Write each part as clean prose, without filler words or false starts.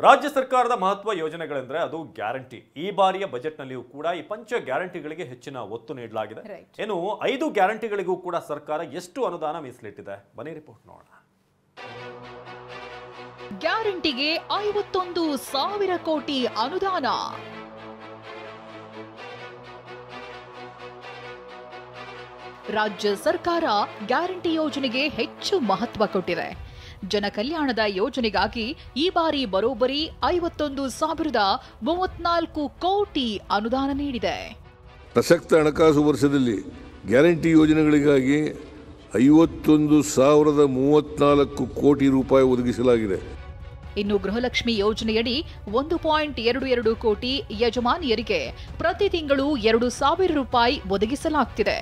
ರಾಜ್ಯ ಸರ್ಕಾರದ ಮಹತ್ವ ಯೋಜನೆಗಳೆಂದರೆ ಅದು ಗ್ಯಾರಂಟಿ. ಈ ಬಾರಿಯ ಬಜೆಟ್ನಲ್ಲಿಯೂ ಕೂಡ ಈ ಪಂಚ ಗ್ಯಾರಂಟಿಗಳಿಗೆ ಹೆಚ್ಚಿನ ಒತ್ತು ನೀಡಲಾಗಿದೆ. ಇನ್ನು 5 ಗ್ಯಾರಂಟಿಗಳಿಗೂ ಕೂಡ ಸರ್ಕಾರ ಎಷ್ಟು ಅನುದಾನ ಮೀಸಲಿಟ್ಟಿದೆ, ಬನ್ನಿ ರಿಪೋರ್ಟ್ ನೋಡೋಣ. ಗ್ಯಾರಂಟಿಗೆ 51,000 ಕೋಟಿ ಅನುದಾನ. ರಾಜ್ಯ ಸರ್ಕಾರ ಗ್ಯಾರಂಟಿ ಯೋಜನೆಗೆ ಹೆಚ್ಚು ಮಹತ್ವ ಕೊಟ್ಟಿದೆ. ಜನಕಲ್ಯಾಣದ ಯೋಜನೆಗಾಗಿ ಈ ಬಾರಿ ಬರೋಬ್ಬರಿ 51,034 ಕೋಟಿ ಅನುದಾನ ನೀಡಿದೆ. ಪ್ರಸಕ್ತ ಹಣಕಾಸು ವರ್ಷದಲ್ಲಿ ಗ್ಯಾರಂಟಿ ಯೋಜನೆಗಳಿಗಾಗಿ 51,034 ಕೋಟಿ ರೂಪಾಯಿ ಒದಗಿಸಲಾಗಿದೆ. ಇನ್ನು ಗೃಹಲಕ್ಷ್ಮಿ ಯೋಜನೆಯಡಿ 1.22 ಕೋಟಿ ಯಜಮಾನಿಯರಿಗೆ ಪ್ರತಿ ತಿಂಗಳು 2,000 ರೂಪಾಯಿ ಒದಗಿಸಲಾಗುತ್ತಿದೆ.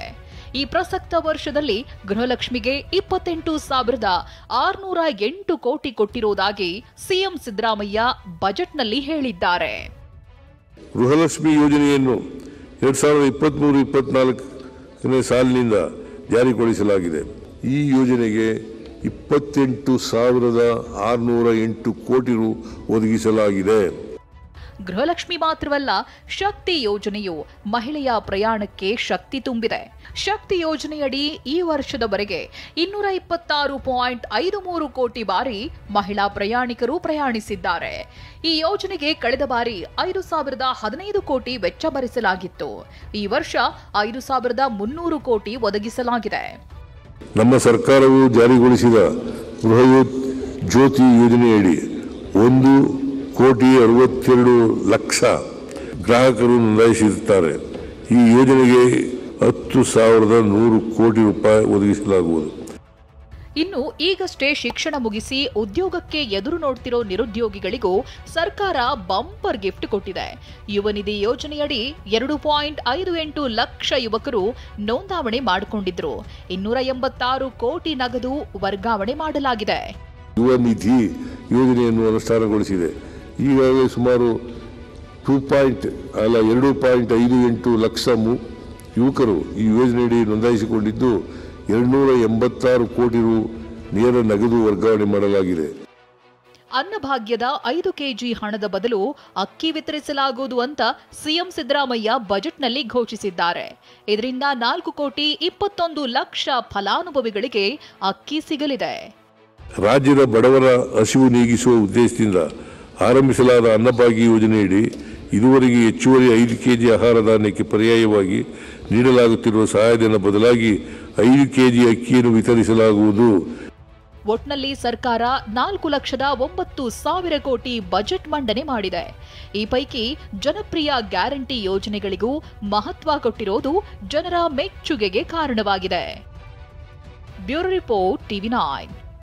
ಈ ಪ್ರಸಕ್ತ ವರ್ಷದಲ್ಲಿ ಗೃಹಲಕ್ಷ್ಮಿಗೆ 28,608 ಕೋಟಿ ಕೊಟ್ಟಿರುವುದಾಗಿ ಸಿಎಂ ಸಿದ್ದರಾಮಯ್ಯ ಬಜೆಟ್ನಲ್ಲಿ ಹೇಳಿದ್ದಾರೆ. ಗೃಹಲಕ್ಷ್ಮಿ ಯೋಜನೆಯನ್ನು 2023-24ನೇ ಸಾಲಿನಿಂದ ಜಾರಿಗೊಳಿಸಲಾಗಿದೆ. ಈ ಯೋಜನೆಗೆ 28,608 ಕೋಟಿ ರು ಒದಗಿಸಲಾಗಿದೆ. ಗೃಹಲಕ್ಷ್ಮಿ ಮಾತ್ರವಲ್ಲ, ಶಕ್ತಿ ಯೋಜನೆಯು ಮಹಿಳೆಯ ಪ್ರಯಾಣಕ್ಕೆ ಶಕ್ತಿ ತುಂಬಿದೆ. ಶಕ್ತಿ ಯೋಜನೆಯಡಿ ಈ ವರ್ಷದವರೆಗೆ 226.53 ಕೋಟಿ ಬಾರಿ ಮಹಿಳಾ ಪ್ರಯಾಣಿಕರು ಪ್ರಯಾಣಿಸಿದ್ದಾರೆ. ಈ ಯೋಜನೆಗೆ ಕಳೆದ ಬಾರಿ 5,015 ಕೋಟಿ ವೆಚ್ಚ ಭರಿಸಲಾಗಿತ್ತು. ಈ ವರ್ಷ 5,300 ಕೋಟಿ ಒದಗಿಸಲಾಗಿದೆ. ನಮ್ಮ ಸರ್ಕಾರವು ಜಾರಿಗೊಳಿಸಿದ ಗೃಹ ಜ್ಯೋತಿ ಯೋಜನೆಯಡಿ 1,62,00,000 ಗ್ರಾಹಕರು ನೋಂದಾಯಿಸಿರುತ್ತಾರೆ. ಈ ಯೋಜನೆಗೆ 10,100 ಕೋಟಿ ರೂಪಾಯಿ ಒದಗಿಸಲಾಗುವುದು. ಇನ್ನು ಈಗಷ್ಟೇ ಶಿಕ್ಷಣ ಮುಗಿಸಿ ಉದ್ಯೋಗಕ್ಕೆ ಎದುರು ನೋಡ್ತಿರೋ ನಿರುದ್ಯೋಗಿಗಳಿಗೂ ಸರ್ಕಾರ ಬಂಪರ್ ಗಿಫ್ಟ್ ಕೊಟ್ಟಿದೆ. ಯುವ ನಿಧಿ ಯೋಜನೆಯಡಿ 2.58 ಲಕ್ಷ ಯುವಕರು ನೋಂದಾವಣೆ ಮಾಡಿಕೊಂಡಿದ್ರು. 286 ಕೋಟಿ ನಗದು ವರ್ಗಾವಣೆ ಮಾಡಲಾಗಿದೆ. ಯುವ ನಿಧಿ ಯೋಜನೆಯನ್ನು ಅನುಷ್ಠಾನಗೊಳಿಸಿದೆ. ಈಗಾಗಲೇ ಸುಮಾರು 2.58 ಲಕ್ಷ ಯುವಕರು ಈ ಯೋಜನೆಯಡಿ ನೋಂದಾಯಿಸಿಕೊಂಡಿದ್ದು 286 ಕೋಟಿ ರು ನೇರ ನಗದು ವರ್ಗಾವಣೆ ಮಾಡಲಾಗಿದೆ. ಅನ್ನಭಾಗ್ಯದ 5 ಕೆಜಿ ಹಣದ ಬದಲು ಅಕ್ಕಿ ವಿತರಿಸಲಾಗುವುದು ಅಂತ ಸಿಎಂ ಸಿದ್ದರಾಮಯ್ಯ ಬಜೆಟ್ನಲ್ಲಿ ಘೋಷಿಸಿದ್ದಾರೆ. ಇದರಿಂದ 4,21 ಲಕ್ಷ ಫಲಾನುಭವಿಗಳಿಗೆ ಅಕ್ಕಿ ಸಿಗಲಿದೆ. ರಾಜ್ಯದ ಬಡವರ ಹಸಿವು ನೀಗಿಸುವ ಉದ್ದೇಶದಿಂದ ಆರಂಭಿಸಲಾದ ಅನ್ನಭಾಗ್ಯ ಯೋಜನೆಯಡಿ ಇದುವರೆಗೆ ಹೆಚ್ಚುವರಿ 5 ಕೆಜಿ ಆಹಾರ ಧಾನ್ಯಕ್ಕೆ ಪರ್ಯಾಯವಾಗಿ ನೀಡಲಾಗುತ್ತಿರುವ ಸಹಾಯಧನ ಬದಲಾಗಿ 5 ಕೆಜಿ ಅಕ್ಕಿಯನ್ನು ವಿತರಿಸಲಾಗುವುದು. ಒಟ್ನಲ್ಲಿ ಸರ್ಕಾರ 4,09,000 ಕೋಟಿ ಬಜೆಟ್ ಮಂಡನೆ ಮಾಡಿದೆ. ಈ ಪೈಕಿ ಜನಪ್ರಿಯ ಗ್ಯಾರಂಟಿ ಯೋಜನೆಗಳಿಗೂ ಮಹತ್ವ ಕೊಟ್ಟಿರೋದು ಜನರ ಮೆಚ್ಚುಗೆಗೆ ಕಾರಣವಾಗಿದೆ. Bureau report, TV9.